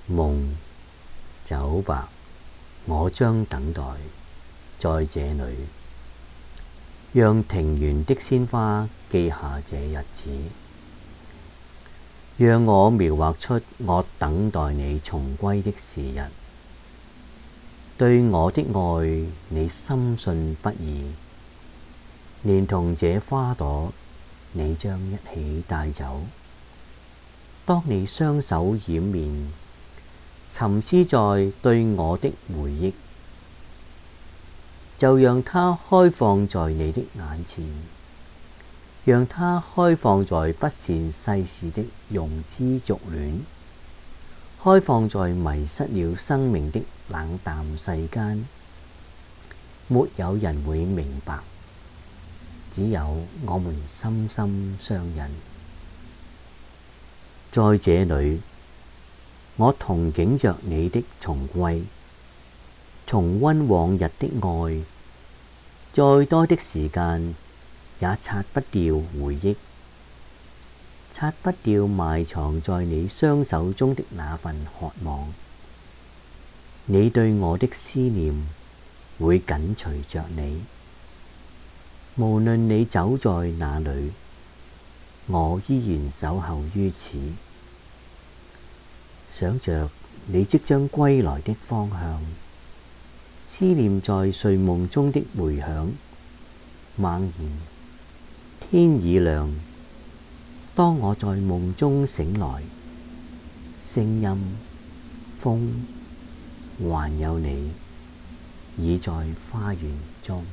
夢走吧，我將等待在這裡，讓庭園的鮮花記下這日子，讓我描畫出我等待你重歸的時日。對我的愛你深信不疑，連同這花朵你將一起帶走。當你雙手掩面，沉思在對我的回憶，就讓它開放在你的眼前，讓它開放在不善世事的庸脂俗戀，開放在迷失了生命的冷淡世間。沒有人會明白，只有我們深深相印。在這裡，我憧憬着你的重歸，重溫往日的愛，再多的時間也擦不掉回憶，擦不掉埋藏在你雙手中的那份渴望。你對我的思念會緊隨着你，無論你走在哪裡，我依然守候於此。想着你即將歸來的方向，思念在睡夢中的回響，猛然天已亮。當我在夢中醒來，聲音、風，還有你，已在花園中。